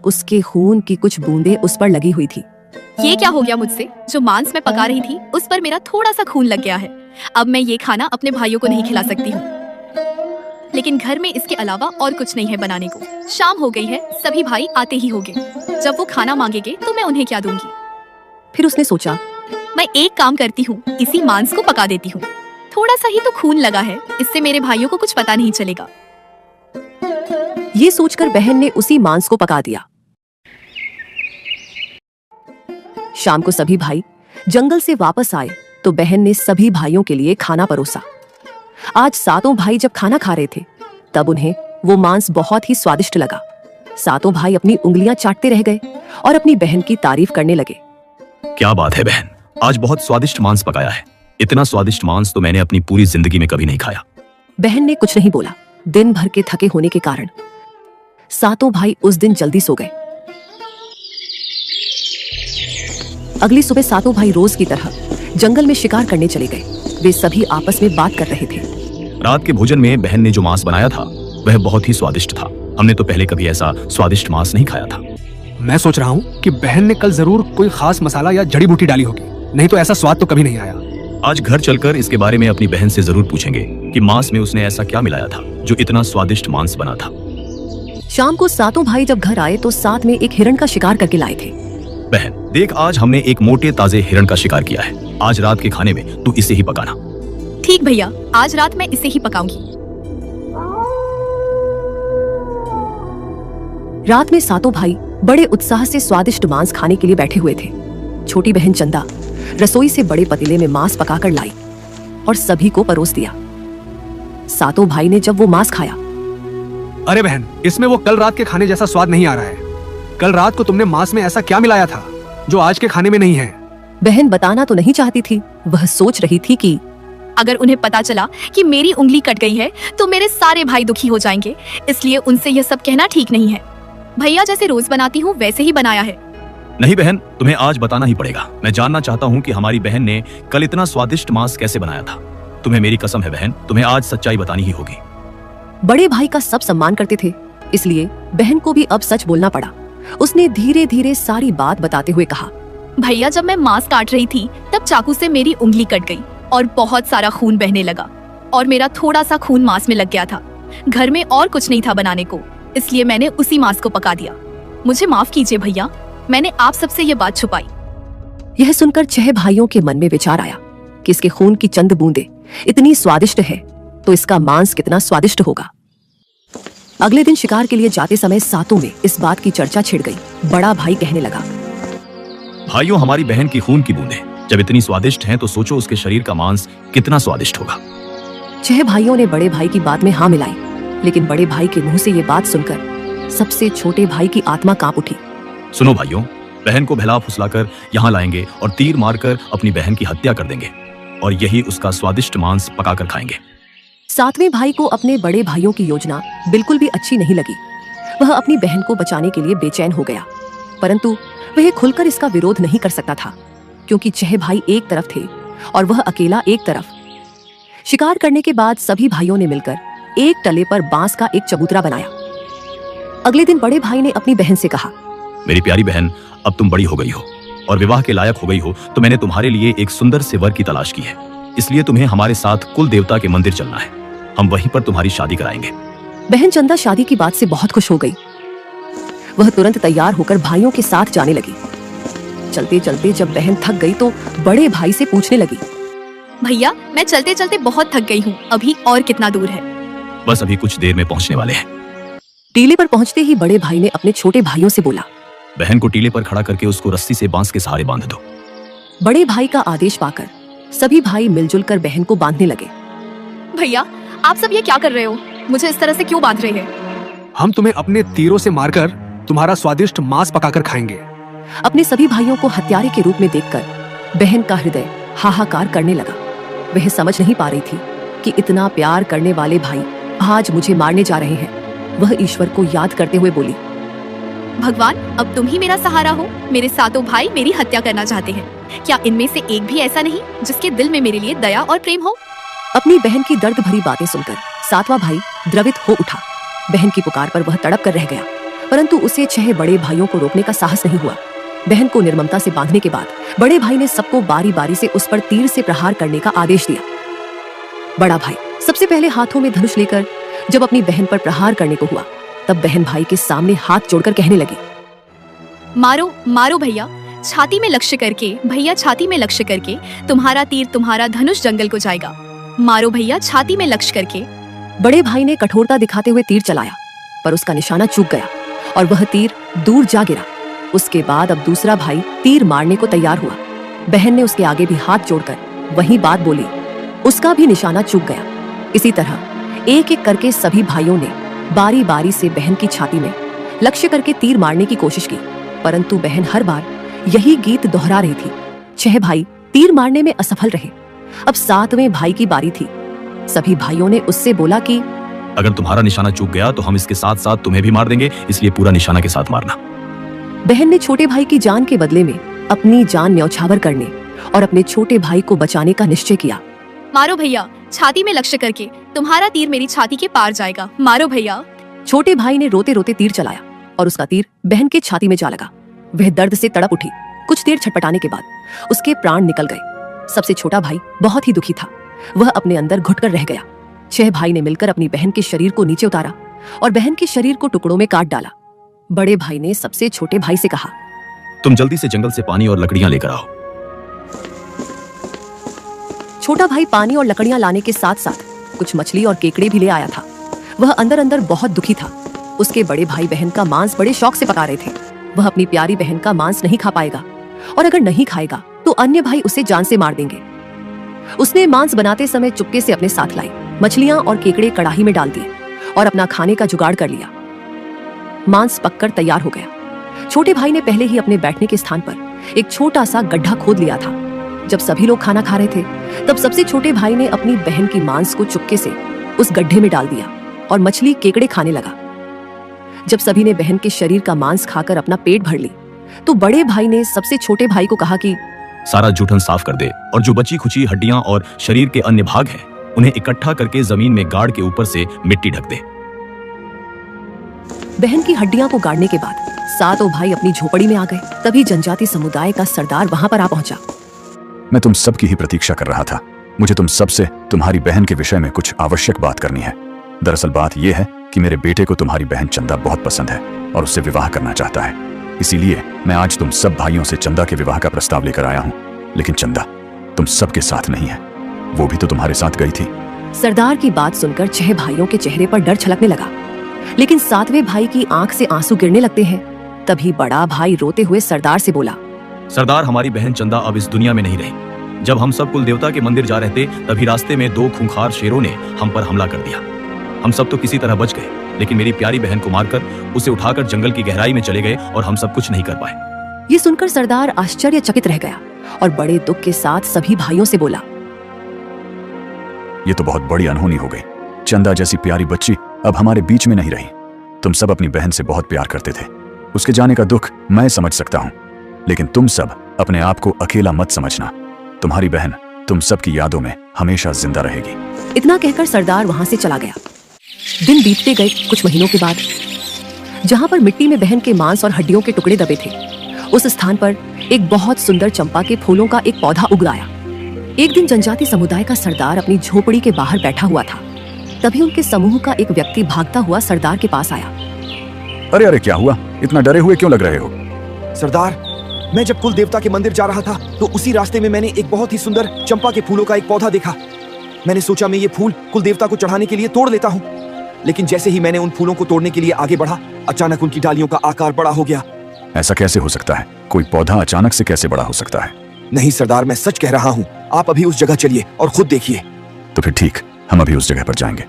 उसके खून की कुछ बूंदें उस पर लगी हुई थी। ये क्या हो गया मुझसे? जो मांस मैं पका रही थी उस पर मेरा थोड़ा सा खून लग गया है। अब मैं ये खाना अपने भाइयों को नहीं खिला सकती हूँ, लेकिन घर में इसके अलावा और कुछ नहीं है बनाने को। शाम हो गई है, सभी भाई आते ही होंगे। जब वो खाना मांगेंगे तो मैं उन्हें क्या दूंगी? फिर उसने सोचा, मैं एक काम करती हूँ, इसी मांस को पका देती हूँ। थोड़ा सा ही तो खून लगा है, इससे मेरे भाइयों को कुछ पता नहीं चलेगा। ये सोचकर बहन ने उसी मांस को पका दिया। शाम को सभी भाई जंगल से वापस आए तो बहन ने सभी भाइयों के लिए खाना परोसा। आज सातों भाई जब खाना खा रहे थे तब उन्हें वो मांस बहुत ही स्वादिष्ट लगा। सातों भाई अपनी उंगलियां चाटते रह गए और अपनी बहन की तारीफ करने लगे। क्या बात है बहन, आज बहुत स्वादिष्ट मांस पकाया है। इतना स्वादिष्ट मांस तो मैंने अपनी पूरी जिंदगी में कभी नहीं खाया। बहन ने कुछ नहीं बोला। दिन भर के थके होने के कारण सातों भाई उस दिन जल्दी सो गए। अगली सुबह सातों भाई रोज की तरह जंगल में शिकार करने चले गए। वे सभी आपस में बात कर रहे थे। रात के भोजन में बहन ने जो मांस बनाया था वह बहुत ही स्वादिष्ट था। हमने तो पहले कभी ऐसा स्वादिष्ट मांस नहीं खाया था। मैं सोच रहा हूँ कि बहन ने कल जरूर कोई खास मसाला या जड़ी बूटी डाली होगी, नहीं तो ऐसा स्वाद तो कभी नहीं आया। आज घर चलकर इसके बारे में अपनी बहन से जरूर पूछेंगे कि मांस में उसने ऐसा क्या मिलाया था जो इतना स्वादिष्ट मांस बना था। शाम को सातों भाई जब घर आए तो साथ में एक हिरण का शिकार करके लाए थे। बहन देख, आज हमने एक मोटे ताजे हिरण का शिकार किया है। आज रात के खाने में तू इसे ही पकाना। ठीक भैया, आज रात मैं इसे ही पकाऊंगी। रात में सातों भाई बड़े उत्साह से स्वादिष्ट मांस खाने के लिए बैठे हुए थे। छोटी बहन चंदा रसोई से बड़े पतीले में मांस पकाकर लाई और सभी को परोस दिया। सातों भाई ने जब वो मांस खाया, अरे बहन, इसमें वो कल रात के खाने जैसा स्वाद नहीं आ रहा है। कल रात को तुमने मांस में ऐसा क्या मिलाया था जो आज के खाने में नहीं है? बहन बताना तो नहीं चाहती थी। वह सोच रही थी कि अगर उन्हें पता चला कि मेरी उंगली कट गई है तो मेरे सारे भाई दुखी हो जाएंगे, इसलिए उनसे यह सब कहना ठीक नहीं है। भैया जैसे रोज बनाती हूँ वैसे ही बनाया है। नहीं बहन, तुम्हें आज बताना ही पड़ेगा। मैं जानना चाहता हूँ कि हमारी बहन ने कल इतना स्वादिष्ट मांस कैसे बनाया था। तुम्हें मेरी कसम है बहन, तुम्हें आज सच्चाई बतानी ही होगी। बड़े भाई का सब सम्मान करते थे, इसलिए बहन को भी अब सच बोलना पड़ा। उसने धीरे धीरे सारी बात बताते हुए कहा, भैया जब मैं मांस काट रही थी तब चाकू से मेरी उंगली कट गई और बहुत सारा खून बहने लगा और मेरा थोड़ा सा खून मांस में लग गया था। घर में और कुछ नहीं था बनाने को, इसलिए मैंने उसी मांस को पका दिया। मुझे माफ कीजिए भैया, मैंने आप सबसे ये बात छुपाई। यह सुनकर 6 भाइयों के मन में विचार आया कि इसके खून की चंद बूंदें इतनी स्वादिष्ट है तो इसका मांस कितना स्वादिष्ट होगा। अगले दिन शिकार के लिए जाते समय सातों में इस बात की चर्चा छिड़ गई। बड़ा भाई कहने लगा, भाइयों, हमारी बहन की खून की बूंदें जब इतनी स्वादिष्ट हैं तो सोचो उसके शरीर का मांस कितना स्वादिष्ट होगा। 6 भाइयों ने बड़े भाई की बात में हाँ मिलाई, लेकिन बड़े भाई के मुंह से ये बात सुनकर सबसे छोटे भाई की आत्मा कांप उठी। सुनो भाइयों, बहन को बहला फुसलाकर यहाँ लाएंगे और तीर मारकर अपनी बहन की हत्या कर देंगे और यही उसका स्वादिष्ट मांस पकाकर खाएंगे। 7वें भाई को अपने बड़े भाइयों की योजना बिल्कुल भी अच्छी नहीं लगी। वह अपनी बहन को बचाने के लिए बेचैन हो गया, परंतु वह खुलकर इसका विरोध नहीं कर सकता था क्योंकि 6 भाई एक तरफ थे और वह अकेला एक तरफ। शिकार करने के बाद सभी भाइयों ने मिलकर एक टले पर बांस का एक चबूतरा बनाया। अगले दिन बड़े भाई ने अपनी बहन से कहा, मेरी प्यारी बहन, अब तुम बड़ी हो गई हो और विवाह के लायक हो गई हो, तो मैंने तुम्हारे लिए एक सुंदर से वर की तलाश की है। इसलिए तुम्हें हमारे साथ कुल देवता के मंदिर चलना है। हम वहीं पर तुम्हारी शादी कराएंगे। बहन चंदा शादी की बात से बहुत खुश हो गई। वह तुरंत तैयार होकर भाइयों के साथ जाने लगी। चलते चलते जब बहन थक गई तो बड़े भाई से पूछने लगी, भैया मैं चलते चलते बहुत थक गई हूँ, अभी और कितना दूर है? बस अभी कुछ देर में पहुँचने वाले हैं। टीले पर पहुँचते ही बड़े भाई ने अपने छोटे भाइयों से बोला, बहन को टीले पर खड़ा करके उसको रस्सी से बांस के सहारे बांध दो। बड़े भाई का आदेश पाकर सभी भाई मिलजुल कर बहन को बांधने लगे। भैया आप सब ये क्या कर रहे हो? मुझे इस तरह से क्यों बांध रहे हैं? हम तुम्हें अपने तीरों से मारकर तुम्हारा स्वादिष्ट मांस पकाकर खाएंगे। अपने सभी भाइयों को हत्यारे के रूप में देखकर बहन का हृदय हाहाकार करने लगा। वह समझ नहीं पा रही थी कि इतना प्यार करने वाले भाई आज मुझे मारने जा रहे हैं। वह ईश्वर को याद करते हुए बोली, भगवान अब तुम ही मेरा सहारा हो। मेरे सातों भाई मेरी हत्या करना चाहते हैं, क्या इनमें से एक भी ऐसा नहीं जिसके दिल में मेरे लिए दया और प्रेम हो? अपनी बहन की दर्द भरी बातें सुनकर 7वां भाई द्रवित हो उठा। बहन की पुकार पर वह तड़प कर रह गया। परंतु उसे 6 बड़े भाइयों को रोकने का साहस नहीं हुआ। बहन को निर्ममता से बांधने के बाद बड़े भाई ने सबको बारी बारी से उस पर तीर से प्रहार करने का आदेश दिया। बड़ा भाई सबसे पहले हाथों में धनुष लेकर जब अपनी बहन पर प्रहार करने को हुआ, तब बहन भाई के सामने हाथ जोड़कर कहने लगी, मारो मारो भैया, छाती में लक्ष्य करके, भैया छाती में लक्ष्य करके, तुम्हारा तीर तुम्हारा धनुष जंगल को जाएगा। मारो भैया, छाती में लक्ष्य करके। बड़े भाई ने कठोरता दिखाते हुए तीर चलाया, पर उसका निशाना चूक गया और वह तीर दूर जा गिरा। उसके बाद अब दूसरा भाई तीर मारने को तैयार हुआ। बहन ने उसके आगे भी हाथ जोड़कर वही बात बोली, उसका भी निशाना चूक गया। इसी तरह एक एक करके सभी भाइयों ने बारी बारी से बहन की छाती में लक्ष्य करके तीर मारने की कोशिश की, परंतु बहन हर बार यही गीत दोहरा रही थी। 6 भाई तीर मारने में असफल रहे। अब 7वें भाई की बारी थी। सभी भाइयों ने उससे बोला कि अगर तुम्हारा निशाना चूक गया तो हम इसके साथ साथ तुम्हें भी मार देंगे, इसलिए पूरा निशाना के साथ मारना। बहन ने छोटे भाई की जान के बदले में अपनी जान न्यौछावर करने और अपने छोटे भाई को बचाने का निश्चय किया। मारो भैया, छाती में लक्ष्य करके, तुम्हारा तीर मेरी छाती के पार जाएगा। मारो भैया। छोटे भाई ने रोते रोते तीर चलाया और उसका तीर बहन की छाती में जा लगा। वह दर्द से तड़प उठी। कुछ देर छटपटाने के बाद उसके प्राण निकल गए। सबसे छोटा भाई बहुत ही दुखी था। वह अपने अंदर घुटकर रह गया। 6 भाई ने मिलकर अपनी बहन के शरीर को नीचे उतारा और बहन के शरीर को टुकड़ों में काट डाला। बड़े भाई ने सबसे छोटे भाई से कहा, तुम जल्दी से जंगल से पानी और लकड़ियां लेकर आओ। छोटा भाई पानी और लकड़ियां लाने के साथ साथ कुछ मछली और केकड़े भी ले आया था। वह अंदर अंदर बहुत दुखी था। उसके बड़े भाई बहन का मांस बड़े शौक से पका रहे थे। वह अपनी प्यारी बहन का मांस नहीं खा पाएगा और अगर नहीं खाएगा तो अन्य भाई उसे जान से मार देंगे। उसने मांस बनाते समय चुपके से अपने साथ लाई मछलियां और केकड़े कढ़ाई में डाल दिए और अपना खाने का जुगाड़ कर लिया। मांस पककर तैयार हो गया। छोटे भाई ने पहले ही अपने बैठने के स्थान पर एक छोटा सा गड्ढा खोद लिया था। जब सभी लोग खाना खा रहे थे, तब सबसे छोटे भाई ने अपनी बहन की मांस को चुपके से उस गड्ढे में डाल दिया और मछली केकड़े खाने लगा। जब सभी ने बहन के शरीर का मांस खाकर अपना पेट भर ली, तो बड़े भाई ने सबसे छोटे भाई को कहा कि सारा जूठन साफ कर दे और जो बची खुची हड्डियां और शरीर के अन्य भाग हैं, उन्हें इकट्ठा करके जमीन में गाड़ के ऊपर से मिट्टी ढक दे। बहन की हड्डियां को गाड़ने के बाद 7 भाई अपनी झोपड़ी में आ गए। तभी जनजाति समुदाय का सरदार वहां पर आ पहुंचा। मैं तुम सब की ही प्रतीक्षा कर रहा था। मुझे तुम सबसे तुम्हारी बहन के विषय में कुछ आवश्यक बात करनी है। दरअसल बात यह है कि मेरे बेटे को तुम्हारी बहन चंदा बहुत पसंद है और उससे विवाह करना चाहता है। इसीलिए मैं आज तुम सब भाइयों से चंदा के विवाह का प्रस्ताव लेकर आया हूँ। लेकिन चंदा तुम सबके साथ नहीं है, वो भी तो तुम्हारे साथ गई थी। सरदार की बात सुनकर 6 भाइयों के चेहरे पर डर छलकने लगा, लेकिन 7वें भाई की आंख से आंसू गिरने लगते हैं। तभी बड़ा भाई रोते हुए सरदार से बोला, सरदार, हमारी बहन चंदा अब इस दुनिया में नहीं रही। जब हम सब कुल देवता के मंदिर जा रहे थे, तभी रास्ते में 2 खूंखार शेरों ने हम पर हमला कर दिया। हम सब तो किसी तरह बच गए, लेकिन मेरी प्यारी बहन को मारकर उसे उठाकर जंगल की गहराई में चले गए और हम सब कुछ नहीं कर पाए। ये सुनकर सरदार आश्चर्यचकित रह गया और बड़े दुख के साथ सभी भाइयों से बोला, ये तो बहुत बड़ी अनहोनी हो गई। चंदा जैसी प्यारी बच्ची अब हमारे बीच में नहीं रही। तुम सब अपनी बहन से बहुत प्यार करते थे। उसके जाने का दुख मैं समझ सकता हूँ, लेकिन तुम सब अपने आप को अकेला मत समझना। तुम्हारी बहन तुम सब की यादों में हमेशा जिंदा रहेगी। इतना कहकर सरदार वहां से चला गया। दिन बीतते गए। कुछ महीनों के बाद जहां पर मिट्टी में बहन के मांस और हड्डियों के टुकड़े दबे थे, उस स्थान पर एक बहुत सुंदर चंपा के फूलों का एक पौधा उग आया। एक दिन जनजाति समुदाय का सरदार अपनी झोपड़ी के बाहर बैठा हुआ था। तभी उनके समूह का एक व्यक्ति भागता हुआ सरदार के पास आया। अरे अरे, क्या हुआ? इतना डरे हुए क्यों लग रहे हो? सरदार, मैं जब कुल देवता के मंदिर जा रहा था, तो उसी रास्ते में मैंने एक बहुत ही सुंदर चंपा के फूलों का एक पौधा देखा। मैंने सोचा मैं ये फूल कुल देवता को चढ़ाने के लिए तोड़ लेता हूँ। लेकिन जैसे ही मैंने उन फूलों को तोड़ने के लिए आगे बढ़ा, अचानक उनकी डालियों का आकार बड़ा हो गया। ऐसा कैसे हो सकता है? कोई पौधा अचानक से कैसे बड़ा हो सकता है? नहीं सरदार, मैं सच कह रहा हूँ। आप अभी उस जगह चलिए और खुद देखिए। तो फिर ठीक, हम अभी उस जगह पर जाएंगे।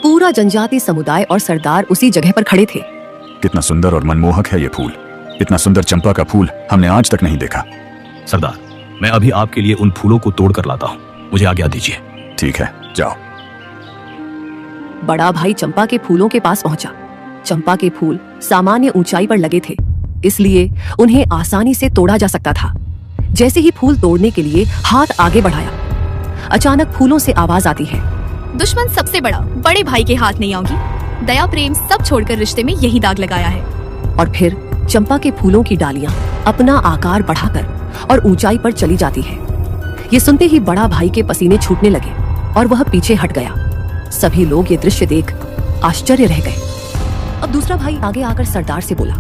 पूरा जनजाति समुदाय और सरदार उसी जगह पर खड़े थे। कितना सुंदर और मनमोहक है ये फूल। इतना सुंदर चंपा का फूल हमने आज तक नहीं देखा। सरदार, मैं अभी आपके लिए उन फूलों को तोड़ कर लाता हूँ। मुझे आज्ञा दीजिए। ठीक है, जाओ। बड़ा भाई चंपा के फूलों के पास पहुंचा। चंपा के फूल सामान्य ऊंचाई पर लगे थे, इसलिए उन्हें आसानी से तोड़ा जा सकता था। जैसे ही फूल तोड़ने के लिए हाथ आगे बढ़ाया, अचानक फूलों से आवाज आती है, दुश्मन सबसे बड़ा बड़े भाई के हाथ नहीं आऊंगी। दया प्रेम सब छोड़कर रिश्ते में यही दाग लगाया है। और फिर चंपा के फूलों की डालियां अपना आकार बढ़ाकर और ऊंचाई पर चली जाती है। ये सुनते ही बड़ा भाई के पसीने छूटने लगे और वह पीछे हट गया। सभी लोग ये दृश्य देख आश्चर्य रह गए। अब दूसरा भाई आगे आकर सरदार से बोला,